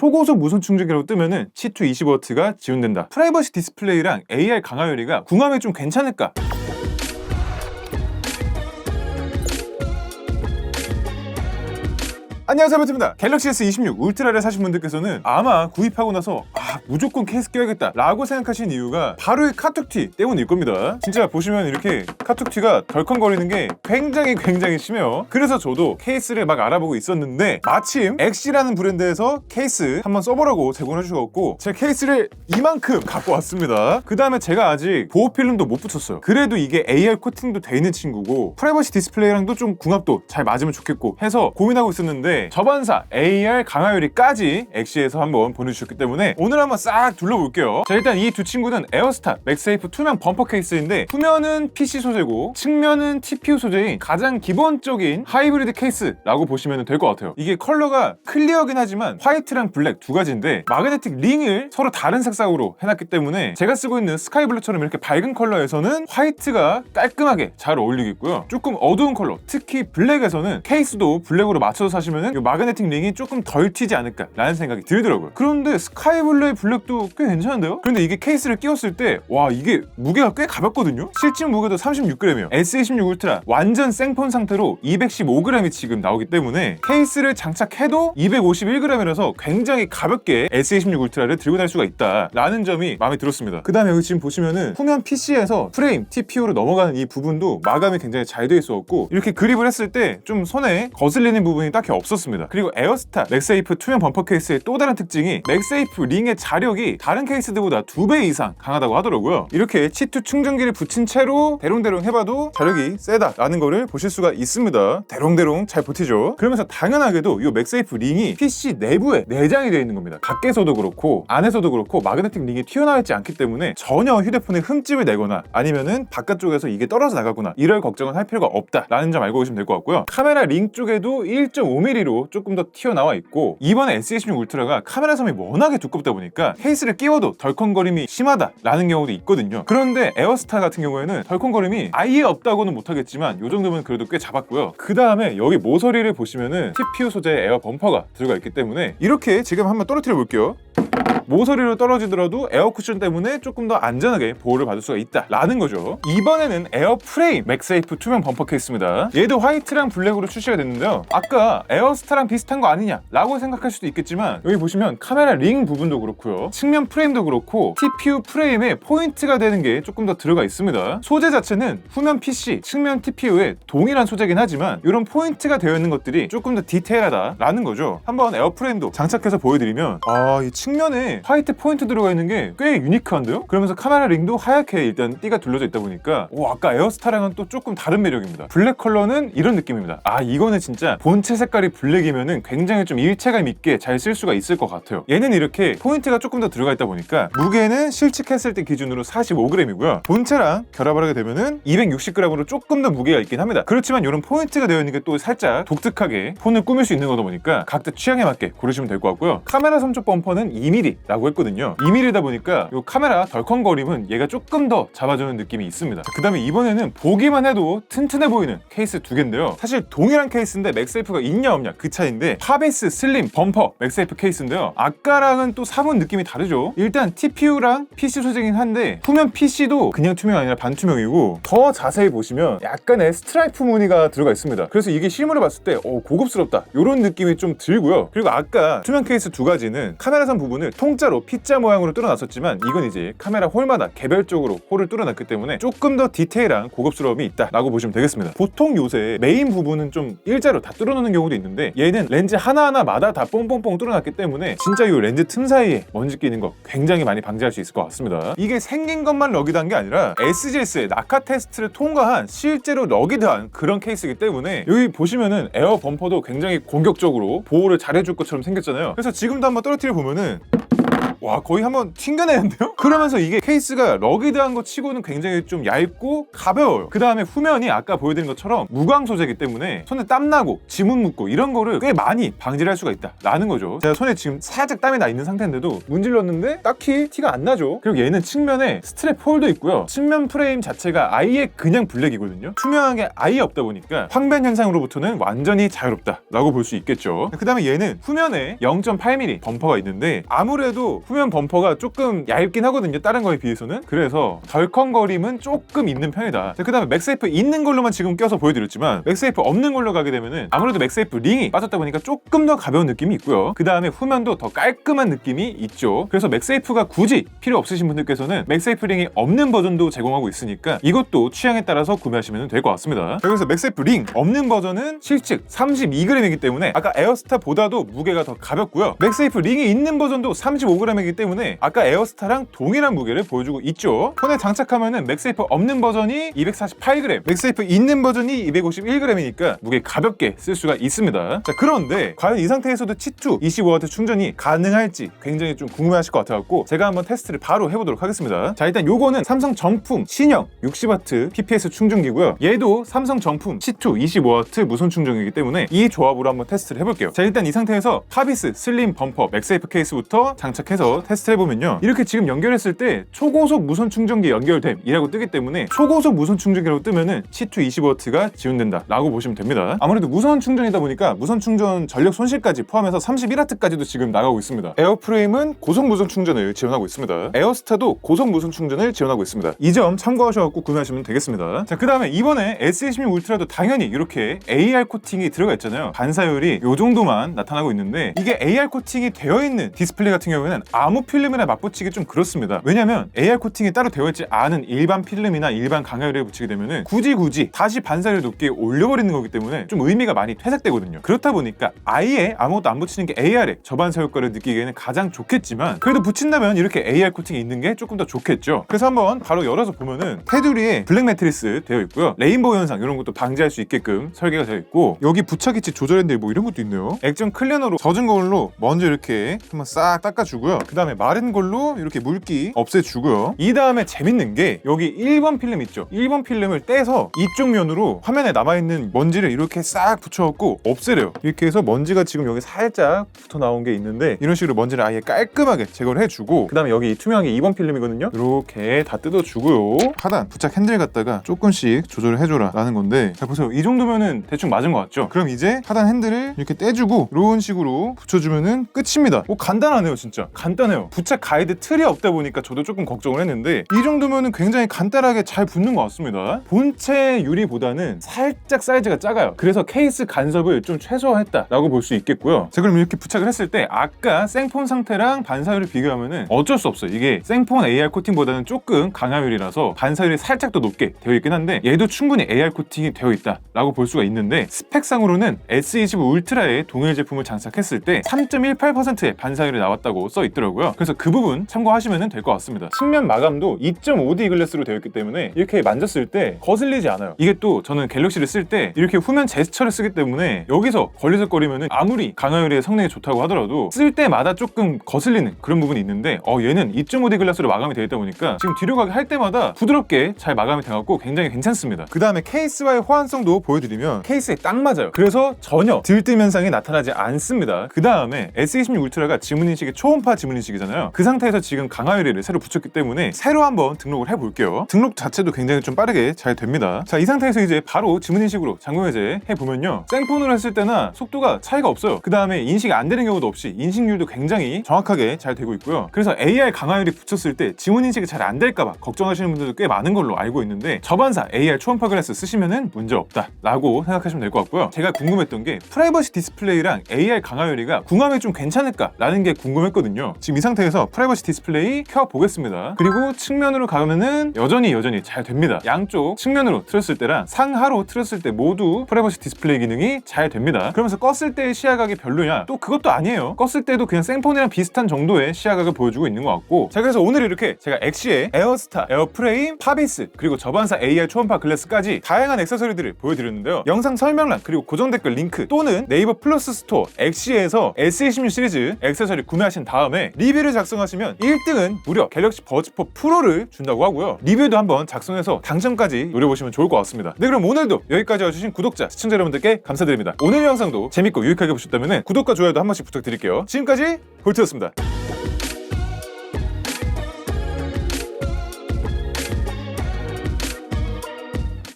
초고속 무선 충전기라고 뜨면은 C2 20W가 지원된다. 프라이버시 디스플레이랑 AR 강화유리가 궁합이 좀 괜찮을까? 안녕하세요, 배트입니다. 갤럭시 S26 울트라를 사신 분들께서는 아마 구입하고 나서 무조건 케이스 껴야겠다 라고 생각하시는 이유가 바로 이 카툭튀 때문일 겁니다. 진짜 보시면 이렇게 카툭튀가 덜컹거리는 게 굉장히 심해요. 그래서 저도 케이스를 막 알아보고 있었는데 마침 엑시라는 브랜드에서 케이스 한번 써보라고 제공을 해주셨고 제 케이스를 이만큼 갖고 왔습니다. 그 다음에 제가 아직 보호 필름도 못 붙였어요. 그래도 이게 AR 코팅도 돼 있는 친구고 프라이버시 디스플레이랑도 좀 궁합도 잘 맞으면 좋겠고 해서 고민하고 있었는데 저반사 AR 강화유리까지 엑시에서 한번 보내주셨기 때문에 오늘 한번 싹 둘러볼게요. 자, 일단 이 두 친구는 에어스타 맥세이프 투명 범퍼 케이스인데 후면은 PC 소재고 측면은 TPU 소재인 가장 기본적인 하이브리드 케이스라고 보시면 될 것 같아요. 이게 컬러가 클리어긴 하지만 화이트랑 블랙 두 가지인데 마그네틱 링을 서로 다른 색상으로 해놨기 때문에 제가 쓰고 있는 스카이블루처럼 이렇게 밝은 컬러에서는 화이트가 깔끔하게 잘 어울리겠고요. 조금 어두운 컬러, 특히 블랙에서는 케이스도 블랙으로 맞춰서 사시면 이 마그네틱 링이 조금 덜 튀지 않을까 라는 생각이 들더라고요. 그런데 스카이블루의 블랙도 꽤 괜찮은데요? 그런데 이게 케이스를 끼웠을 때 와, 이게 무게가 꽤 가볍거든요? 실제 무게도 36g이에요. S26 울트라 완전 생폰 상태로 215g이 지금 나오기 때문에 케이스를 장착해도 251g이라서 굉장히 가볍게 S26 울트라를 들고 다닐 수가 있다 라는 점이 마음에 들었습니다. 그 다음에 여기 지금 보시면은 후면 PC에서 프레임, TPU로 넘어가는 이 부분도 마감이 굉장히 잘 되어 있었고 이렇게 그립을 했을 때 좀 손에 거슬리는 부분이 딱히 없었습니다. 그리고 에어스타 맥세이프 투명 범퍼 케이스의 또 다른 특징이 맥세이프 링의 자력이 다른 케이스들보다 2배 이상 강하다고 하더라고요. 이렇게 C2 충전기를 붙인 채로 대롱대롱 해봐도 자력이 세다라는 거를 보실 수가 있습니다. 대롱대롱 잘 버티죠. 그러면서 당연하게도 이 맥세이프 링이 PC 내부에 내장이 되어 있는 겁니다. 밖에서도 그렇고 안에서도 그렇고 마그네틱 링이 튀어나와 있지 않기 때문에 전혀 휴대폰에 흠집을 내거나 아니면은 바깥쪽에서 이게 떨어져 나가거나 이럴 걱정은 할 필요가 없다라는 점 알고 계시면 될 것 같고요. 카메라 링 쪽에도 1.5mm로 조금 더 튀어나와 있고 이번에 S26 울트라가 카메라 섬이 워낙에 두껍다 보니까 케이스를 끼워도 덜컹거림이 심하다라는 경우도 있거든요. 그런데 에어스타 같은 경우에는 덜컹거림이 아예 없다고는 못하겠지만 이 정도면 그래도 꽤 잡았고요. 그 다음에 여기 모서리를 보시면은 TPU 소재의 에어 범퍼가 들어가 있기 때문에 이렇게 지금 한번 떨어뜨려 볼게요. 모서리로 떨어지더라도 에어 쿠션 때문에 조금 더 안전하게 보호를 받을 수가 있다라는 거죠. 이번에는 에어 프레임 맥세이프 투명 범퍼 케이스입니다. 얘도 화이트랑 블랙으로 출시가 됐는데요. 아까 에어스타랑 비슷한 거 아니냐 라고 생각할 수도 있겠지만 여기 보시면 카메라 링 부분도 그렇고요. 측면 프레임도 그렇고 TPU 프레임에 포인트가 되는 게 조금 더 들어가 있습니다. 소재 자체는 후면 PC, 측면 TPU에 동일한 소재긴 하지만 이런 포인트가 되어 있는 것들이 조금 더 디테일하다라는 거죠. 한번 에어 프레임도 장착해서 보여드리면 이 측면에 화이트 포인트 들어가 있는 게 꽤 유니크한데요? 그러면서 카메라 링도 하얗게 일단 띠가 둘러져 있다 보니까 아까 에어스타랑은 또 조금 다른 매력입니다. 블랙 컬러는 이런 느낌입니다. 이거는 진짜 본체 색깔이 블랙이면은 굉장히 좀 일체감 있게 잘 쓸 수가 있을 것 같아요. 얘는 이렇게 포인트가 조금 더 들어가 있다 보니까 무게는 실측했을 때 기준으로 45g이고요. 본체랑 결합을 하게 되면은 260g으로 조금 더 무게가 있긴 합니다. 그렇지만 이런 포인트가 되어 있는 게 또 살짝 독특하게 폰을 꾸밀 수 있는 거다 보니까 각자 취향에 맞게 고르시면 될 것 같고요. 카메라 섬쪽 범퍼는 2mm 라고 했거든요. 2mm다 보니까 이 카메라 덜컹거림은 얘가 조금 더 잡아주는 느낌이 있습니다. 그 다음에 이번에는 보기만 해도 튼튼해 보이는 케이스 두 개인데요. 사실 동일한 케이스인데 맥세이프가 있냐 없냐 그 차이인데 파베스 슬림 범퍼 맥세이프 케이스인데요. 아까랑은 또 사본 느낌이 다르죠. 일단 TPU랑 PC 소재긴 한데 후면 PC도 그냥 투명이 아니라 반투명이고 더 자세히 보시면 약간의 스트라이프 무늬가 들어가 있습니다. 그래서 이게 실물을 봤을 때 고급스럽다 이런 느낌이 좀 들고요. 그리고 아까 투명 케이스 두 가지는 카메라선 부분을 통짜로 P자 모양으로 뚫어놨었지만 이건 이제 카메라 홀마다 개별적으로 홀을 뚫어놨기 때문에 조금 더 디테일한 고급스러움이 있다라고 보시면 되겠습니다. 보통 요새 메인 부분은 좀 일자로 다 뚫어놓는 경우도 있는데 얘는 렌즈 하나하나마다 다 뽕뽕뽕 뚫어놨기 때문에 진짜 이 렌즈 틈 사이에 먼지 끼는 거 굉장히 많이 방지할 수 있을 것 같습니다. 이게 생긴 것만 러기드한 게 아니라 SGS의 낙하 테스트를 통과한 실제로 러기드한 그런 케이스이기 때문에 여기 보시면은 에어 범퍼도 굉장히 공격적으로 보호를 잘해줄 것처럼 생겼잖아요. 그래서 지금도 한번 떨어뜨려 보면은 와 거의 한번 튕겨내는데요? 그러면서 이게 케이스가 러기드한 거 치고는 굉장히 좀 얇고 가벼워요. 그 다음에 후면이 아까 보여드린 것처럼 무광 소재이기 때문에 손에 땀나고 지문 묻고 이런 거를 꽤 많이 방지를 할 수가 있다 라는 거죠. 제가 손에 지금 살짝 땀이 나 있는 상태인데도 문질렀는데 딱히 티가 안 나죠. 그리고 얘는 측면에 스트랩 홀도 있고요. 측면 프레임 자체가 아예 그냥 블랙이거든요. 투명한 게 아예 없다 보니까 황변 현상으로부터는 완전히 자유롭다 라고 볼 수 있겠죠. 그 다음에 얘는 후면에 0.8mm 범퍼가 있는데 아무래도 후면 범퍼가 조금 얇긴 하거든요, 다른 거에 비해서는. 그래서 덜컹거림은 조금 있는 편이다. 그 다음에 맥세이프 있는 걸로만 지금 껴서 보여드렸지만 맥세이프 없는 걸로 가게 되면은 아무래도 맥세이프 링이 빠졌다 보니까 조금 더 가벼운 느낌이 있고요. 그 다음에 후면도 더 깔끔한 느낌이 있죠. 그래서 맥세이프가 굳이 필요 없으신 분들께서는 맥세이프 링이 없는 버전도 제공하고 있으니까 이것도 취향에 따라서 구매하시면 될 것 같습니다. 그래서 맥세이프 링 없는 버전은 실측 32g이기 때문에 아까 에어스타보다도 무게가 더 가볍고요. 맥세이프 링이 있는 버전도 35g이기 때문에 아까 에어스타랑 동일한 무게를 보여주고 있죠. 폰에 장착하면은 맥세이프 없는 버전이 248g, 맥세이프 있는 버전이 251g이니까 무게 가볍게 쓸 수가 있습니다. 자, 그런데 과연 이 상태에서도 치투 25W 충전이 가능할지 굉장히 좀 궁금해하실 것 같아갖고 제가 한번 테스트를 바로 해보도록 하겠습니다. 자, 일단 요거는 삼성 정품 신형 60W PPS 충전기고요. 얘도 삼성 정품 치투 25W 무선 충전기이기 때문에 이 조합으로 한번 테스트를 해볼게요. 자, 일단 이 상태에서 파비스 슬림 범퍼 맥세이프 케이스부터 장착해서 테스트 해보면요, 이렇게 지금 연결했을 때 초고속 무선 충전기 연결됨이라고 뜨기 때문에 초고속 무선 충전기라고 뜨면은 치투 25W가 지원된다 라고 보시면 됩니다. 아무래도 무선 충전이다 보니까 무선 충전 전력 손실까지 포함해서 31W까지도 지금 나가고 있습니다. 에어프레임은 고속 무선 충전을 지원하고 있습니다. 에어스타도 고속 무선 충전을 지원하고 있습니다. 이 점 참고하셔서 구매하시면 되겠습니다. 자, 그 다음에 이번에 S26 울트라도 당연히 이렇게 AR 코팅이 들어가 있잖아요. 반사율이 요 정도만 나타나고 있는데 이게 AR 코팅이 되어 있는 디스플레이 같은 경우에는 아무 필름이나 맞붙이기 좀 그렇습니다. 왜냐면 AR 코팅이 따로 되어 있지 않은 일반 필름이나 일반 강화유리에 붙이게 되면은 굳이 다시 반사율을 높게 올려버리는 거기 때문에 좀 의미가 많이 퇴색되거든요. 그렇다 보니까 아예 아무것도 안 붙이는 게 AR의 저반사 효과를 느끼기에는 가장 좋겠지만 그래도 붙인다면 이렇게 AR 코팅이 있는 게 조금 더 좋겠죠. 그래서 한번 바로 열어서 보면은 테두리에 블랙 매트리스 되어 있고요. 레인보우 현상 이런 것도 방지할 수 있게끔 설계가 되어 있고 여기 부착위치 조절 핸들 뭐 이런 것도 있네요. 액정 클리너로 젖은 걸로 먼저 이렇게 한번 싹 닦아주고요. 그 다음에 마른 걸로 이렇게 물기 없애주고요. 이 다음에 재밌는 게 여기 1번 필름 있죠. 1번 필름을 떼서 이쪽 면으로 화면에 남아있는 먼지를 이렇게 싹 붙여갖고 없애래요. 이렇게 해서 먼지가 지금 여기 살짝 붙어 나온 게 있는데 이런 식으로 먼지를 아예 깔끔하게 제거를 해주고 그 다음에 여기 투명한 게 2번 필름이거든요. 이렇게 다 뜯어주고요. 하단 부착 핸들 갖다가 조금씩 조절을 해줘라 라는 건데 자 보세요. 이 정도면은 대충 맞은 것 같죠? 그럼 이제 하단 핸들을 이렇게 떼주고 이런 식으로 붙여주면은 끝입니다. 간단하네요. 진짜 간단해요. 부착 가이드 틀이 없다 보니까 저도 조금 걱정을 했는데 이 정도면은 굉장히 간단하게 잘 붙는 것 같습니다. 본체 유리보다는 살짝 사이즈가 작아요. 그래서 케이스 간섭을 좀 최소화했다라고 볼 수 있겠고요. 자, 그럼 이렇게 부착을 했을 때 아까 생폰 상태랑 반사율을 비교하면은 어쩔 수 없어요. 이게 생폰 AR 코팅보다는 조금 강화율이라서 반사율이 살짝 더 높게 되어 있긴 한데 얘도 충분히 AR 코팅이 되어 있다라고 볼 수가 있는데 스펙상으로는 S25 울트라의 동일 제품을 장착했을 때 3.18%의 반사율이 나왔다고 써 있더라고요. 그래서 그 부분 참고하시면 될 것 같습니다. 측면 마감도 2.5D 글래스로 되어 있기 때문에 이렇게 만졌을 때 거슬리지 않아요. 이게 또 저는 갤럭시를 쓸 때 이렇게 후면 제스처를 쓰기 때문에 여기서 걸리적거리면 아무리 강화율의 성능이 좋다고 하더라도 쓸 때마다 조금 거슬리는 그런 부분이 있는데 얘는 2.5D 글라스로 마감이 되어 있다 보니까 지금 뒤로 가게 할 때마다 부드럽게 잘 마감이 돼갖고 굉장히 괜찮습니다. 그 다음에 케이스와의 호환성도 보여드리면 케이스에 딱 맞아요. 그래서 전혀 들뜸 현상이 나타나지 않습니다. 그 다음에 S26 울트라가 지문인식이 초음파 지문인식이잖아요. 그 상태에서 지금 강화유리를 새로 붙였기 때문에 새로 한번 등록을 해볼게요. 등록 자체도 굉장히 좀 빠르게 잘 됩니다. 자, 이 상태에서 이제 바로 지문인식으로 잠금해제 해보면요, 생폰으로 했을 때나 속도가 차이가 없어요. 그 다음에 인식이 안 되는 경우도 없이 인식률도 굉장히 정확하게 잘 되고 있고요. 그래서 AR 강화유리 붙였을 때 지문인식이 잘 안 될까봐 걱정하시는 분들도 꽤 많은 걸로 알고 있는데 저반사 AR 초음파 글래스 쓰시면은 문제 없다 라고 생각하시면 될 것 같고요. 제가 궁금했던 게 프라이버시 디스플레이랑 AR 강화유리가 궁합이 좀 괜찮을까 라는 게 궁금했거든요. 지금 이 상태에서 프라이버시 디스플레이 켜보겠습니다. 그리고 측면으로 가면은 여전히 잘 됩니다. 양쪽 측면으로 틀었을 때랑 상하로 틀었을 때 모두 프라이버시 디스플레이 기능이 잘 됩니다. 그러면서 껐을 때의 시야각이 별로냐? 또 그것도 아니에요. 껐을 때도 그냥 생폰이랑 비슷한 정도의 시야각을 보여주고 있는 것 같고, 자, 그래서 오늘 이렇게 제가 엑시의 에어스타, 에어프레임, 파비스, 그리고 저반사 AR 초음파 글래스까지 다양한 액세서리들을 보여드렸는데요. 영상 설명란 그리고 고정 댓글 링크 또는 네이버 플러스 스토어 엑시에서 S26 시리즈 액세서리 구매하신 다음에 중에 리뷰를 작성하시면 1등은 무려 갤럭시 버즈4 프로를 준다고 하고요. 리뷰도 한번 작성해서 당첨까지 노려보시면 좋을 것 같습니다. 네, 그럼 오늘도 여기까지 와주신 구독자, 시청자 여러분들께 감사드립니다. 오늘 영상도 재밌고 유익하게 보셨다면 구독과 좋아요도 한 번씩 부탁드릴게요. 지금까지 볼트였습니다.